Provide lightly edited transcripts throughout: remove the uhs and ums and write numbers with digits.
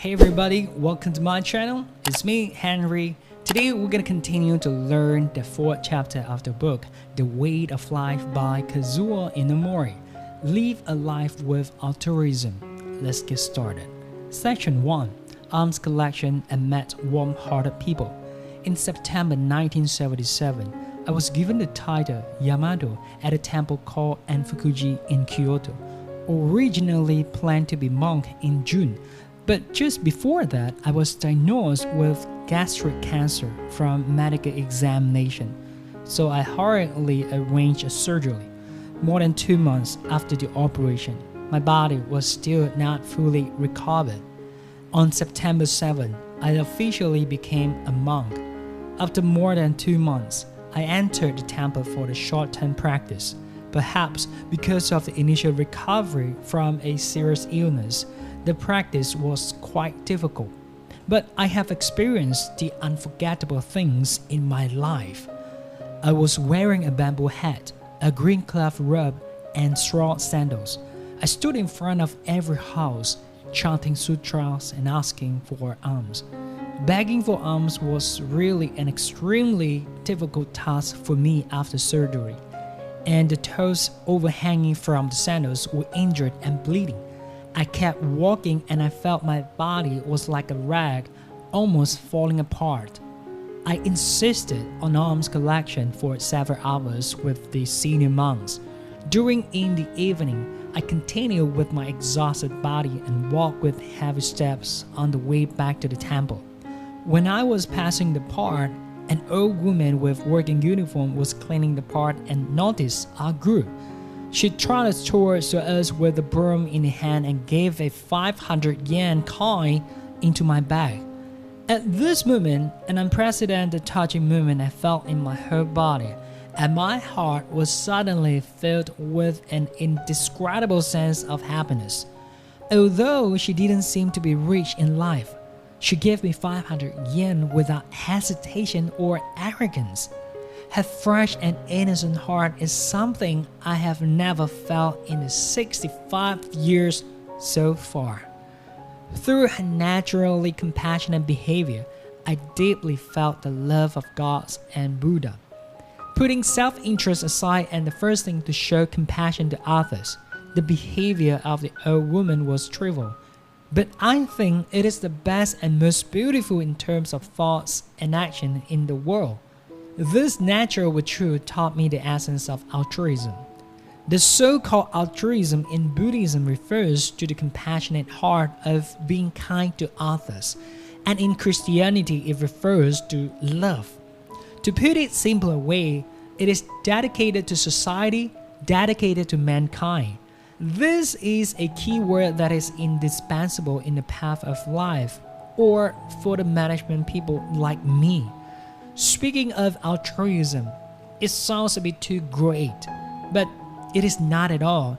Hey everybody, welcome to my channel. It's me, Henrrey. Today we're gonna continue to learn the fourth chapter of the book, The Weight of Life by Kazuo Inamori. Live a life with altruism. Let's get started. Section 1. Arms collection and met warm-hearted people. In September 1977, I was given the title Yamato at a temple called Enfukuji in Kyoto. Originally planned to be monk in June, but just before that, I was diagnosed with gastric cancer from medical examination, so I hurriedly arranged a surgery. More than 2 months after the operation, my body was still not fully recovered. On September 7, I officially became a monk. After more than 2 months, I entered the temple for the short-term practice. Perhaps because of the initial recovery from a serious illness, the practice was quite difficult. But I have experienced the unforgettable things in my life. I was wearing a bamboo hat, a green cloth robe, and straw sandals. I stood in front of every house, chanting sutras and asking for alms. Begging for alms was really an extremely difficult task for me after surgery, and the toes overhanging from the sandals were injured and bleeding. I kept walking and I felt my body was like a rag, almost falling apart. I insisted on alms collection for several hours with the senior monks. In the evening, I continued with my exhausted body and walked with heavy steps on the way back to the temple. When I was passing the part, an old woman with working uniform was cleaning the part and noticed our group. She trotted towards us with a broom in her hand and gave a 500 yen coin into my bag. At this moment, an unprecedented touching movement I felt in my whole body, and my heart was suddenly filled with an indescribable sense of happiness. Although she didn't seem to be rich in life, she gave me 500 yen without hesitation or arrogance. Her fresh and innocent heart is something I have never felt in the 65 years so far. Through her naturally compassionate behavior, I deeply felt the love of God and Buddha. Putting self-interest aside and the first thing to show compassion to others, the behavior of the old woman was trivial. But I think it is the best and most beautiful in terms of thoughts and action in the world. This natural truth taught me the essence of altruism. The so-called altruism in Buddhism refers to the compassionate heart of being kind to others, and in Christianity it refers to love. To put it simpler way, it is dedicated to society, dedicated to mankind. This is a key word that is indispensable in the path of life, or for the management people like me. Speaking of altruism, it sounds a bit too great, but it is not at all.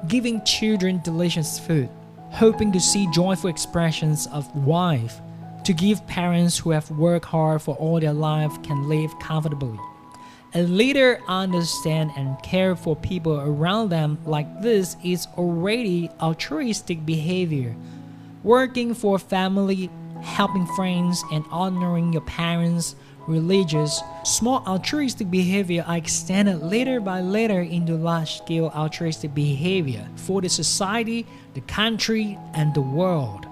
Giving children delicious food, hoping to see joyful expressions of life, to give parents who have worked hard for all their life can live comfortably. A leader understand and care for people around them like this is already altruistic behavior. Working for family, helping friends, and honoring your parents, religious, small altruistic behavior are extended later by later into large-scale altruistic behavior for the society, the country, and the world.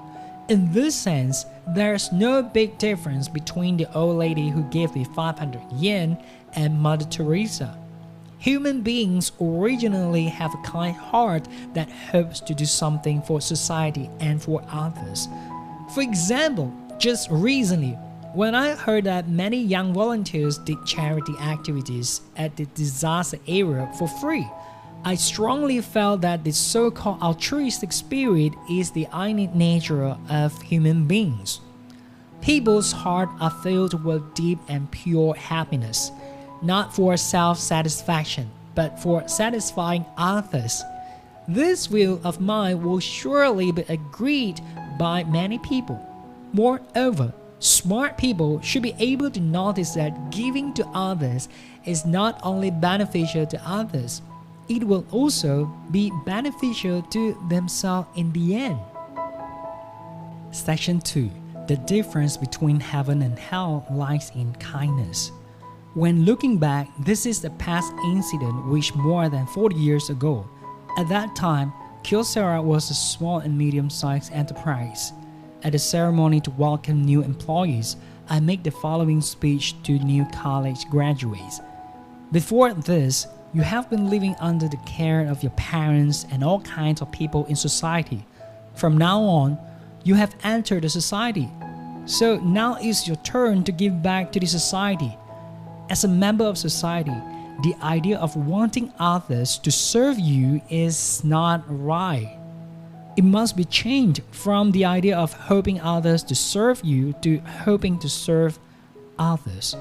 In this sense, there's no big difference between the old lady who gave me 500 yen and Mother Teresa. Human beings originally have a kind heart that hopes to do something for society and for others. For example, just recently, when I heard that many young volunteers did charity activities at the disaster area for free, I strongly felt that the so-called altruistic spirit is the innate nature of human beings. People's hearts are filled with deep and pure happiness, not for self-satisfaction, but for satisfying others. This view of mine will surely be agreed by many people. Moreover, smart people should be able to notice that giving to others is not only beneficial to others, it will also be beneficial to themselves in the end. Section 2. The difference between heaven and hell lies in kindness. When looking back, this is a past incident which more than 40 years ago. At that time, Kyocera was a small and medium-sized enterprise. At the ceremony to welcome new employees, I make the following speech to new college graduates. Before this, you have been living under the care of your parents and all kinds of people in society. From now on, you have entered the society. So now it's your turn to give back to the society. As a member of society, the idea of wanting others to serve you is not right. It must be changed from the idea of hoping others to serve you to hoping to serve others.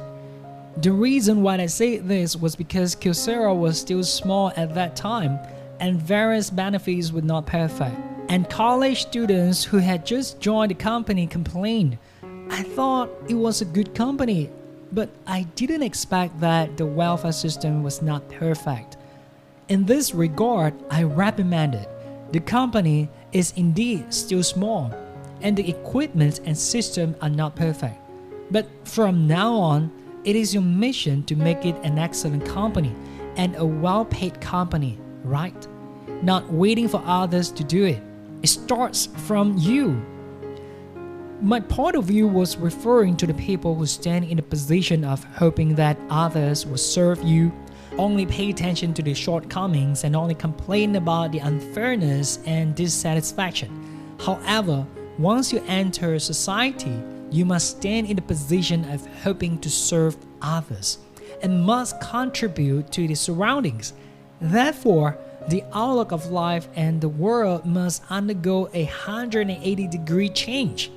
The reason why I say this was because Kyocera was still small at that time and various benefits were not perfect. And college students who had just joined the company complained. I thought it was a good company, but I didn't expect that the welfare system was not perfect. In this regard, I reprimanded. The company is indeed still small, and the equipment and system are not perfect. But from now on, it is your mission to make it an excellent company and a well-paid company, right? Not waiting for others to do it. It starts from you. My point of view was referring to the people who stand in the position of hoping that others will serve you, only pay attention to the shortcomings and only complain about the unfairness and dissatisfaction. However, once you enter society, you must stand in the position of hoping to serve others and must contribute to the surroundings. Therefore, the outlook of life and the world must undergo a 180-degree change.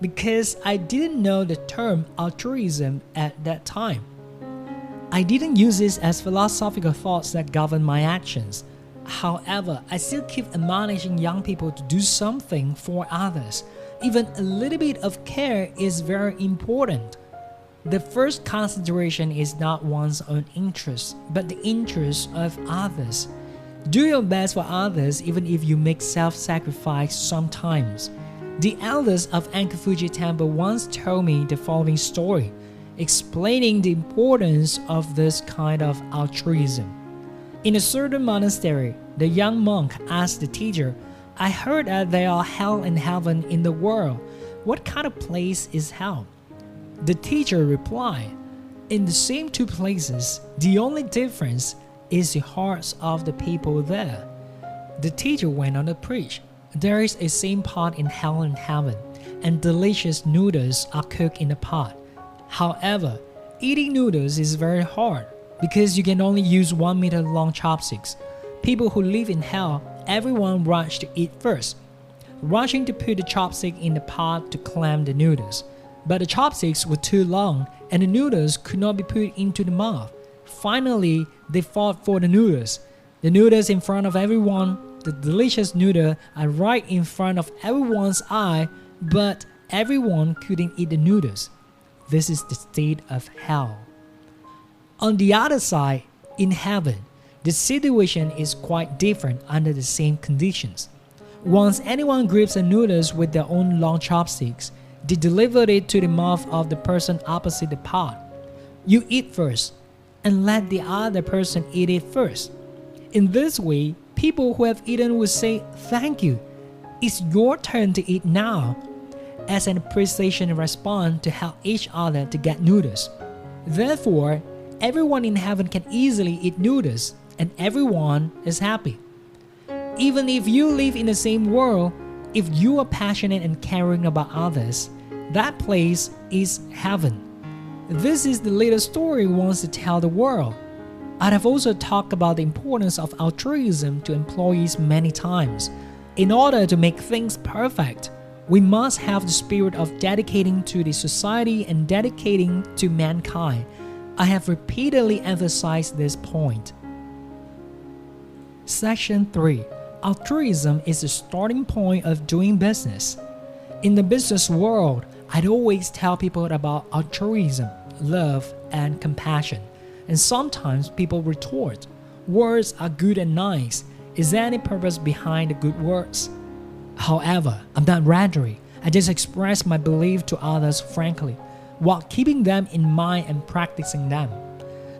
Because I didn't know the term altruism at that time. I didn't use this as philosophical thoughts that govern my actions. However, I still keep admonishing young people to do something for others. Even a little bit of care is very important. The first consideration is not one's own interest, but the interest of others. Do your best for others even if you make self-sacrifice sometimes. The elders of Ankafuji Temple once told me the following story, explaining the importance of this kind of altruism. In a certain monastery, the young monk asked the teacher, I heard that there are hell and heaven in the world. What kind of place is hell? The teacher replied, in the same two places, the only difference is the hearts of the people there. The teacher went on to preach. There is a same pot in hell and heaven, and delicious noodles are cooked in the pot. However, eating noodles is very hard because you can only use 1 meter long chopsticks. People who live in hell, everyone rushed to eat first, rushing to put the chopstick in the pot to clam the noodles. But the chopsticks were too long and the noodles could not be put into the mouth. Finally, they fought for the noodles. The noodles in front of everyone, the delicious noodle are right in front of everyone's eye, but everyone couldn't eat the noodles. This is the state of hell. On the other side, in heaven, the situation is quite different under the same conditions. Once anyone grips the noodles with their own long chopsticks, they deliver it to the mouth of the person opposite the pot. You eat first, and let the other person eat it first. In this way, people who have eaten will say, thank you. It's your turn to eat now, as an appreciation response to help each other to get noodles. Therefore, everyone in heaven can easily eat noodles, and everyone is happy. Even if you live in the same world, if you are passionate and caring about others, that place is heaven. This is the little story we want to tell the world. I have also talked about the importance of altruism to employees many times. In order to make things perfect, we must have the spirit of dedicating to the society and dedicating to mankind. I have repeatedly emphasized this point. Section 3. Altruism is the starting point of doing business. In the business world, I'd always tell people about altruism, love, and compassion. And sometimes people retort, words are good and nice. Is there any purpose behind the good words? However, I'm not rhetoric. I just express my belief to others frankly, while keeping them in mind and practicing them.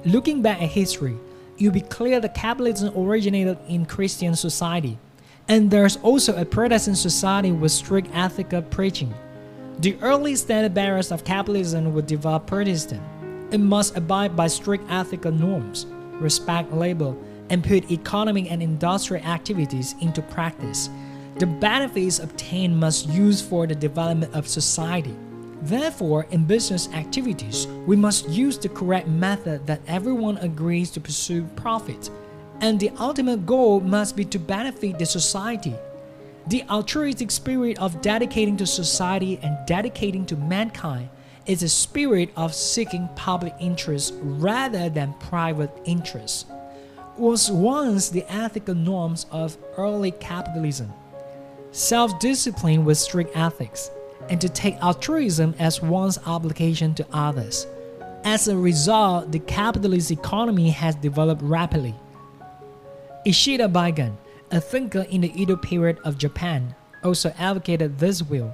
Looking back at history, you'll be clear that capitalism originated in Christian society, and there's also a Protestant society with strict ethical preaching. The early standard bearers of capitalism were devout Protestant. It must abide by strict ethical norms, respect labor, and put economic and industrial activities into practice. The benefits obtained must use for the development of society. Therefore, in business activities, we must use the correct method that everyone agrees to pursue profit, and the ultimate goal must be to benefit the society. The altruistic spirit of dedicating to society and dedicating to mankind is a spirit of seeking public interest rather than private interest. Was once the ethical norms of early capitalism. Self-discipline with strict ethics, and to take altruism as one's obligation to others. As a result, the capitalist economy has developed rapidly. Ishida Baigan, a thinker in the Edo period of Japan, also advocated this view.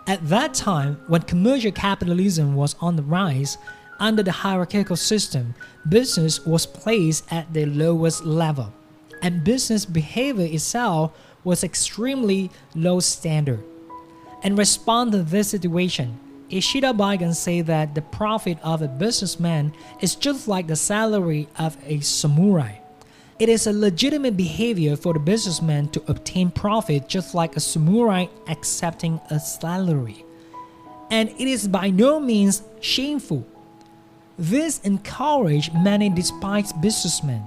At that time, when commercial capitalism was on the rise, under the hierarchical system, business was placed at the lowest level, and business behavior itself was extremely low standard. In response to this situation, Ishida Baigan said that the profit of a businessman is just like the salary of a samurai. It is a legitimate behavior for the businessman to obtain profit just like a samurai accepting a salary. And it is by no means shameful. This encouraged many despised businessmen.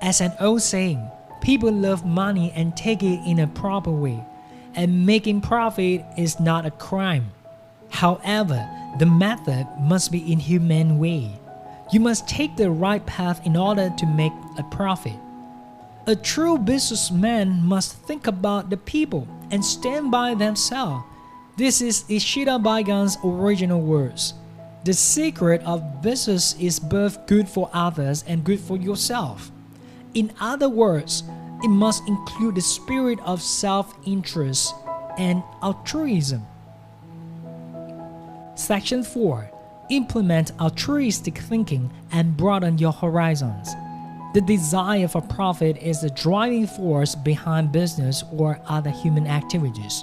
As an old saying, people love money and take it in a proper way, and making profit is not a crime. However, the method must be in humane way. You must take the right path in order to make a profit. A true businessman must think about the people and stand by themselves. This is Ishida Baigan's original words. The secret of business is both good for others and good for yourself. In other words, it must include the spirit of self-interest and altruism. Section 4. Implement altruistic thinking and broaden your horizons. The desire for profit is the driving force behind business or other human activities.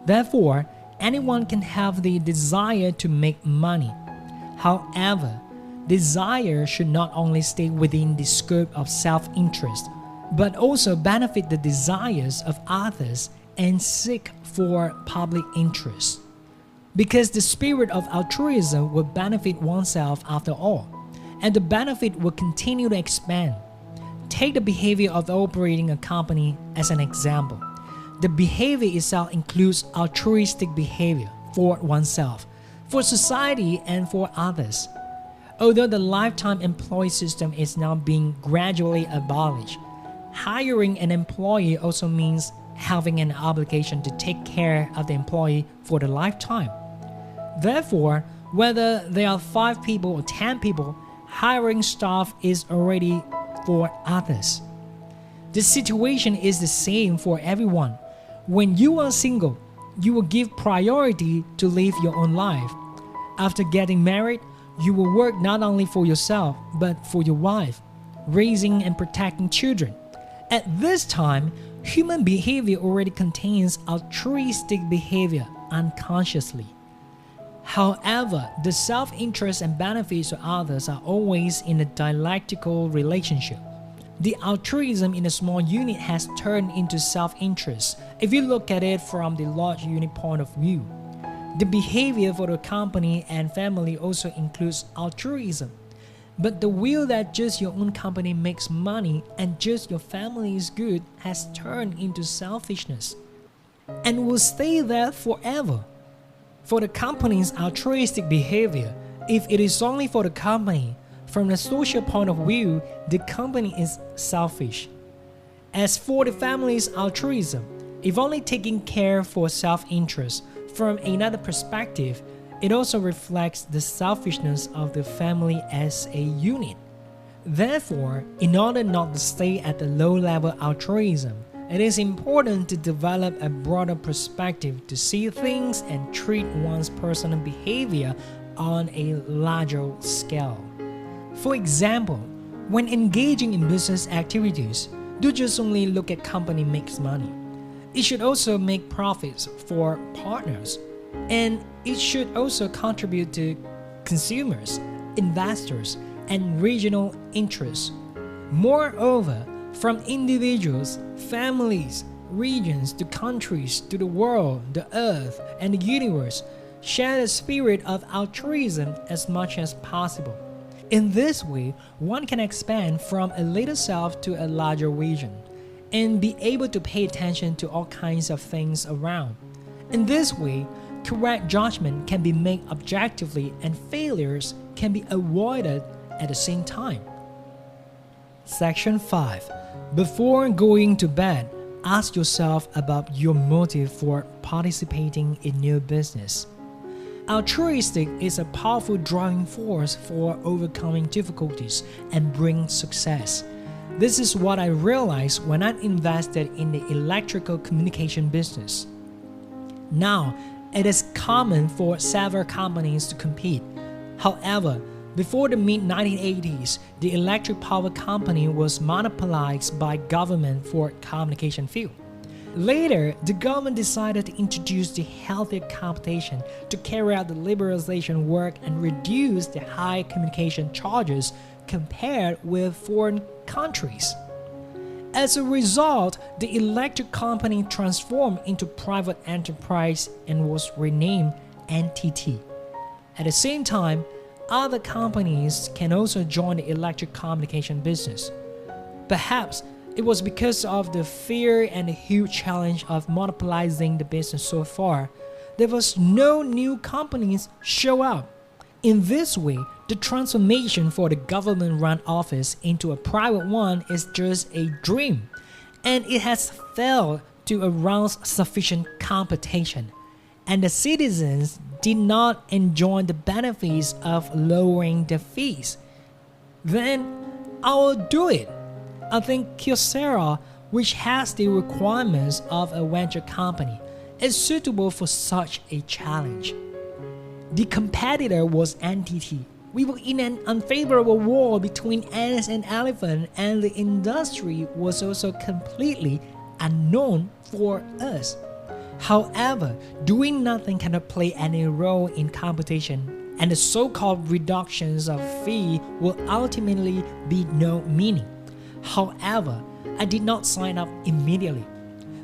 Therefore, anyone can have the desire to make money. However, desire should not only stay within the scope of self-interest, but also benefit the desires of others and seek for public interest. Because the spirit of altruism will benefit oneself after all, and the benefit will continue to expand. Take the behavior of operating a company as an example. The behavior itself includes altruistic behavior for oneself, for society, and for others. Although the lifetime employee system is now being gradually abolished, hiring an employee also means having an obligation to take care of the employee for the lifetime. Therefore, whether there are 5 people or 10 people, hiring staff is already for others. The situation is the same for everyone. When you are single, you will give priority to live your own life. After getting married, you will work not only for yourself, but for your wife, raising and protecting children. At this time, human behavior already contains altruistic behavior unconsciously. However, the self-interest and benefits of others are always in a dialectical relationship. The altruism in a small unit has turned into self-interest if you look at it from the large unit point of view. The behavior for the company and family also includes altruism. But the will that just your own company makes money and just your family is good has turned into selfishness and will stay there forever. For the company's altruistic behavior, if it is only for the company, from the social point of view, the company is selfish. As for the family's altruism, if only taking care for self-interest, from another perspective, it also reflects the selfishness of the family as a unit. Therefore, in order not to stay at the low-level altruism, It is important to develop a broader perspective to see things and treat one's personal behavior on a larger scale. For example, when engaging in business activities, don't just only look at company makes money. It should also make profits for partners, and it should also contribute to consumers, investors, and regional interests. Moreover, from individuals, families, regions to countries to the world, the earth, and the universe, share the spirit of altruism as much as possible. In this way, one can expand from a little self to a larger vision, and be able to pay attention to all kinds of things around. In this way, correct judgment can be made objectively and failures can be avoided at the same time. Section 5. Before going to bed, ask yourself about your motive for participating in new business. Altruistic is a powerful driving force for overcoming difficulties and bring success. This is what I realized when I invested in the electrical communication business. Now, it is common for several companies to compete. However, before the mid-1980s, the electric power company was monopolized by government for communication field. Later, the government decided to introduce the healthier competition to carry out the liberalization work and reduce the high communication charges compared with foreign countries. As a result, the electric company transformed into private enterprise and was renamed NTT. At the same time, other companies can also join the electric communication business. Perhaps it was because of the fear and the huge challenge of monopolizing the business so far, there was no new companies show up. In this way, the transformation for the government-run office into a private one is just a dream, and it has failed to arouse sufficient competition, and the citizens did not enjoy the benefits of lowering the fees. Then I will do it. I think Kyocera, which has the requirements of a venture company, is suitable for such a challenge. The competitor was NTT. We were in an unfavorable war between ants and elephants, and the industry was also completely unknown for us. However, doing nothing cannot play any role in competition, and the so-called reductions of fee will ultimately be no meaning. However, I did not sign up immediately,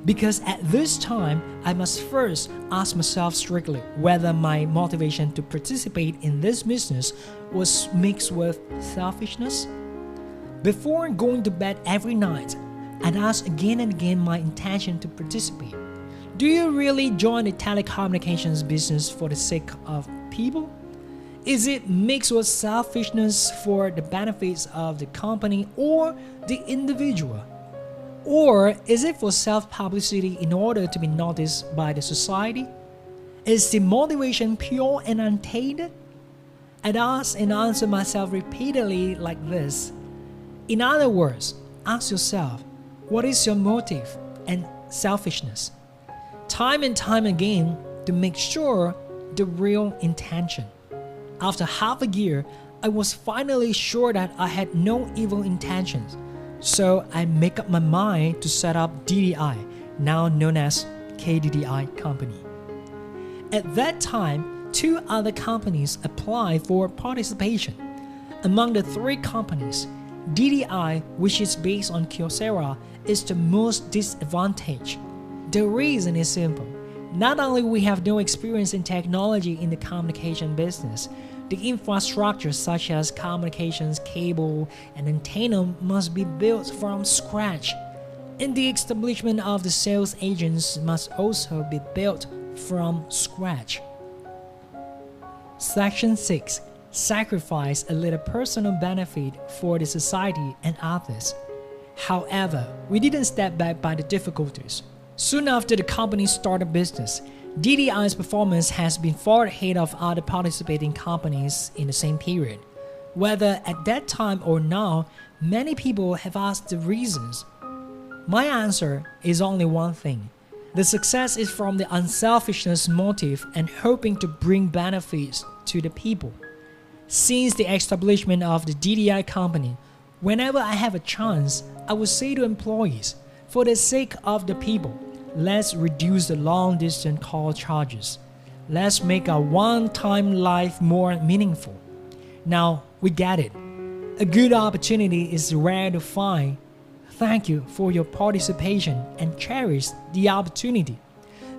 because at this time, I must first ask myself strictly whether my motivation to participate in this business was mixed with selfishness. Before going to bed every night, I'd ask again and again my intention to participate. Do you really join the telecommunications business for the sake of people? Is it mixed with selfishness for the benefits of the company or the individual? Or is it for self-publicity in order to be noticed by the society? Is the motivation pure and untainted? I'd ask and answer myself repeatedly like this. In other words, ask yourself, what is your motive and selfishness? Time and time again to make sure the real intention. After half a year, I was finally sure that I had no evil intentions. So I make up my mind to set up DDI, now known as KDDI Company. At that time, 2 other companies applied for participation. Among the 3 companies, DDI, which is based on Kyocera, is the most disadvantaged. The reason is simple. Not only we have no experience in technology in the communication business, the infrastructure such as communications cable and antenna must be built from scratch, and the establishment of the sales agents must also be built from scratch. Section 6. Sacrifice a little personal benefit for the society and others. However, we didn't step back by the difficulties. Soon after the company started business, DDI's performance has been far ahead of other participating companies in the same period. Whether at that time or now, many people have asked the reasons. My answer is only one thing. The success is from the unselfishness motive and hoping to bring benefits to the people. Since the establishment of the DDI company, whenever I have a chance, I would say to employees, for the sake of the people, let's reduce the long-distance call charges. Let's make our one-time life more meaningful. Now, we get it. A good opportunity is rare to find. Thank you for your participation and cherish the opportunity.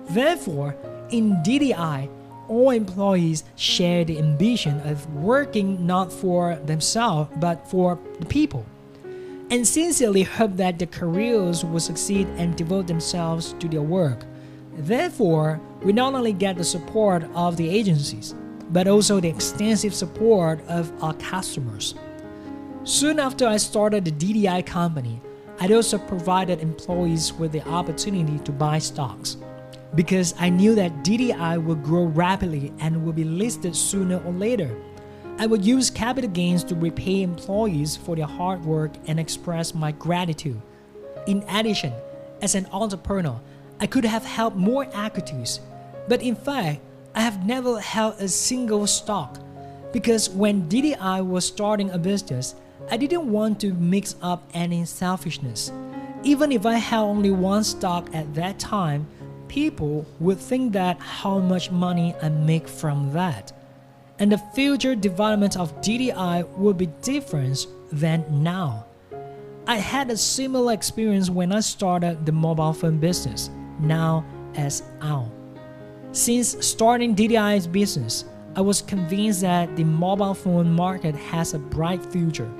Therefore, in DDI, all employees share the ambition of working not for themselves but for the people, and sincerely hope that their careers will succeed and devote themselves to their work. Therefore, we not only get the support of the agencies, but also the extensive support of our customers. Soon after I started the DDI company, I also provided employees with the opportunity to buy stocks, because I knew that DDI will grow rapidly and will be listed sooner or later. I would use capital gains to repay employees for their hard work and express my gratitude. In addition, as an entrepreneur, I could have held more equities, but in fact, I have never held a single stock, because when DDI was starting a business, I didn't want to mix up any selfishness. Even if I held only one stock at that time, people would think that how much money I make from that. And the future development of DDI would be different than now. I had a similar experience when I started the mobile phone business, now as Ao. Since starting DDI's business, I was convinced that the mobile phone market has a bright future,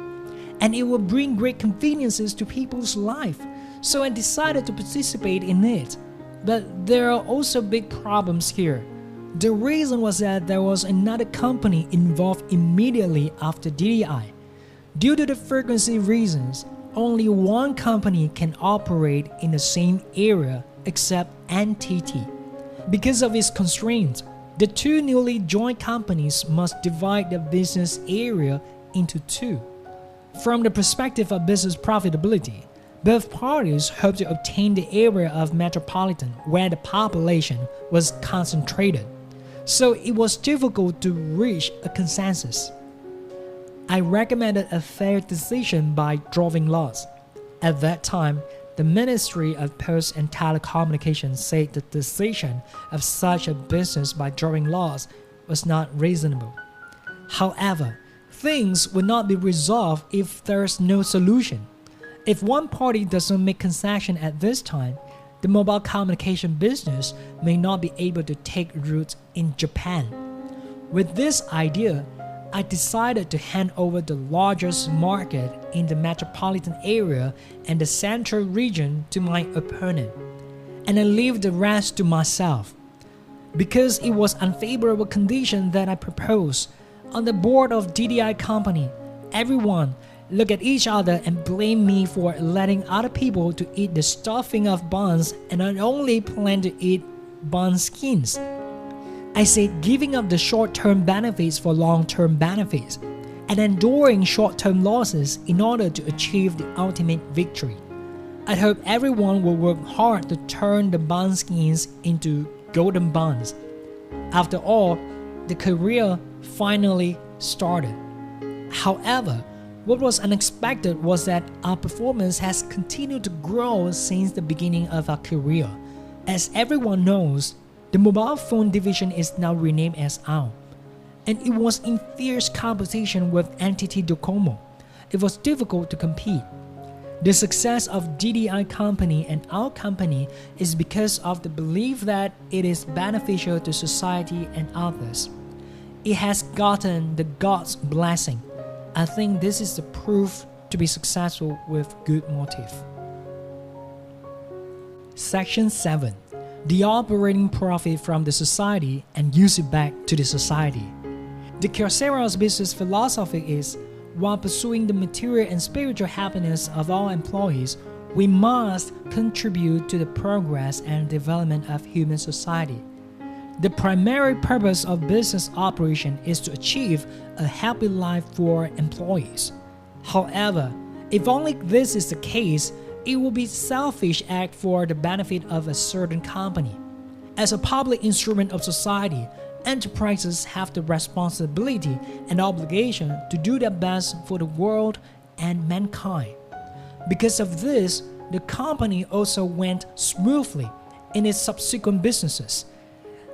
and it will bring great conveniences to people's life, so I decided to participate in it. But there are also big problems here. The reason was that there was another company involved immediately after DDI. Due to the frequency reasons, only one company can operate in the same area except NTT. Because of its constraints, the two newly joined companies must divide their business area into two. From the perspective of business profitability, both parties hoped to obtain the area of metropolitan where the population was concentrated, so it was difficult to reach a consensus. I recommended a fair decision by drawing lots. At that time, the Ministry of Posts and Telecommunications said the decision of such a business by drawing lots was not reasonable. However, things will not be resolved if there's no solution. If one party doesn't make concession at this time, the mobile communication business may not be able to take root in Japan. With this idea, I decided to hand over the largest market in the metropolitan area and the central region to my opponent, and I leave the rest to myself. Because it was unfavorable condition that I proposed, on the board of DDI company, everyone look at each other and blame me for letting other people to eat the stuffing of buns, and I only plan to eat bun skins. I said giving up the short-term benefits for long-term benefits, and enduring short-term losses in order to achieve the ultimate victory. I hope everyone will work hard to turn the bun skins into golden buns. After all, the career finally started. However, what was unexpected was that our performance has continued to grow since the beginning of our career. As everyone knows, the mobile phone division is now renamed as Ao, and it was in fierce competition with NTT Docomo. It was difficult to compete. The success of DDI company and our company is because of the belief that it is beneficial to society and others. It has gotten the God's blessing. I think this is the proof to be successful with good motive. Section 7. The operating profit from the society and use it back to the society. The Kyocera's business philosophy is, while pursuing the material and spiritual happiness of all employees, we must contribute to the progress and development of human society. The primary purpose of business operation is to achieve a happy life for employees. However, if only this is the case, it will be selfish act for the benefit of a certain company. As a public instrument of society, enterprises have the responsibility and obligation to do their best for the world and mankind. Because of this, the company also went smoothly in its subsequent businesses.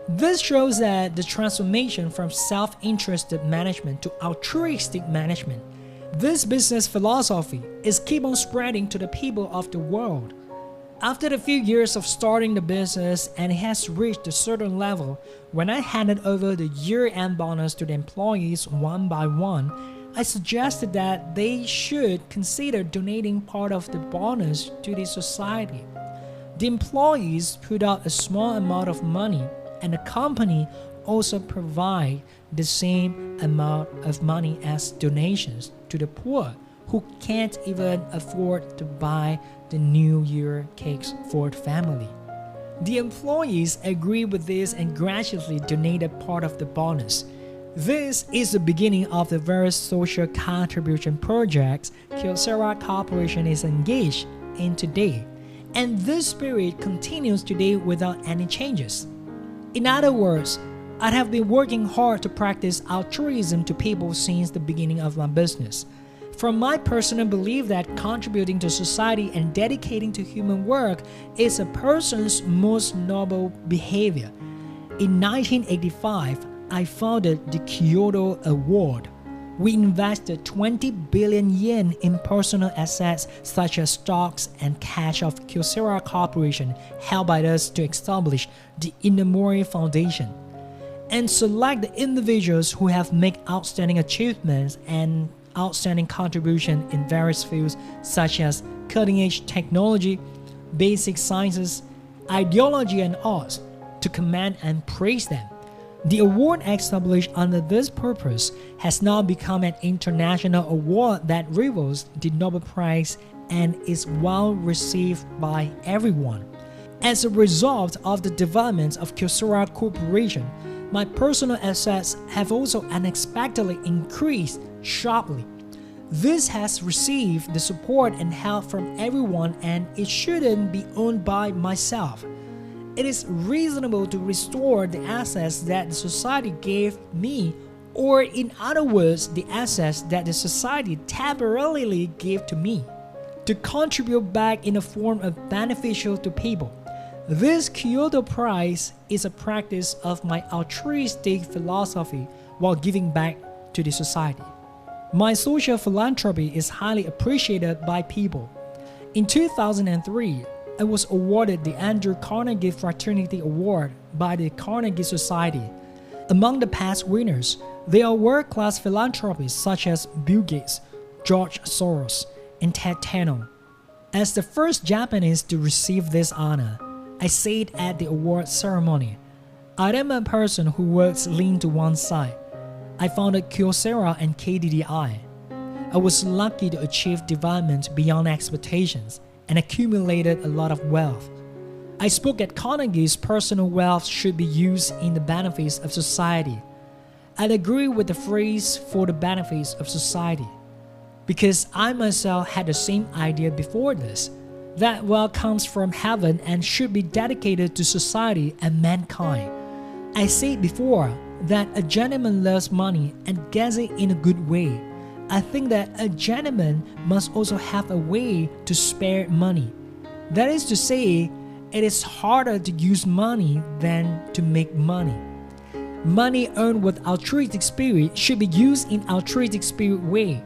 This shows that the transformation from self-interested management to altruistic management, this business philosophy is keep on spreading to the people of the world. After a few years of starting the business and it has reached a certain level, when I handed over the year-end bonus to the employees one by one, I suggested that they should consider donating part of the bonus to the society. The employees put out a small amount of money, and the company also provide the same amount of money as donations to the poor who can't even afford to buy the New Year cakes for the family. The employees agreed with this and graciously donated part of the bonus. This is the beginning of the various social contribution projects Kyocera Corporation is engaged in today, and this spirit continues today without any changes. In other words, I have been working hard to practice altruism to people since the beginning of my business. From my personal belief that contributing to society and dedicating to human work is a person's most noble behavior. In 1985, I founded the Kyoto Award. We invested 20 billion yen in personal assets such as stocks and cash of Kyocera Corporation held by us to establish the Inamori Foundation and select the individuals who have made outstanding achievements and outstanding contribution in various fields such as cutting-edge technology, basic sciences, ideology and arts to commend and praise them. The award established under this purpose has now become an international award that reveals the Nobel Prize and is well received by everyone. As a result of the development of Kyocera Corporation, my personal assets have also unexpectedly increased sharply. This has received the support and help from everyone, and it shouldn't be owned by myself. It is reasonable to restore the assets that the society gave me, or in other words, the assets that the society temporarily gave to me, to contribute back in a form of beneficial to people. This Kyoto Prize is a practice of my altruistic philosophy while giving back to the society. My social philanthropy is highly appreciated by people. In 2003, I was awarded the Andrew Carnegie Fraternity Award by the Carnegie Society. Among the past winners, there are world-class philanthropists such as Bill Gates, George Soros, and Ted Turner. As the first Japanese to receive this honor, I said at the award ceremony, I am a person who works lean to one side. I founded Kyocera and KDDI. I was lucky to achieve development beyond expectations and accumulated a lot of wealth. I spoke at Carnegie's personal wealth should be used in the benefits of society. I'd agree with the phrase for the benefits of society, because I myself had the same idea before this, that wealth comes from heaven and should be dedicated to society and mankind. I said before that a gentleman loves money and gets it in a good way. I think that a gentleman must also have a way to spare money. That is to say, it is harder to use money than to make money. Money earned with altruistic spirit should be used in altruistic spirit way.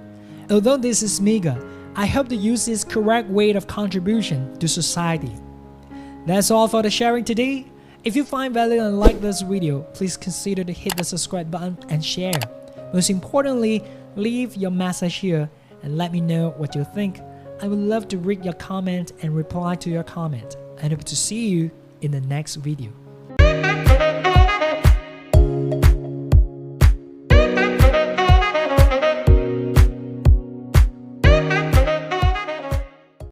Although this is meager, I hope to use this correct way of contribution to society. That's all for the sharing today. If you find value and like this video, please consider to hit the subscribe button and share. Most importantly, leave your message here and let me know what you think. I would love to read your comment and reply to your comment. I hope to see you in the next video.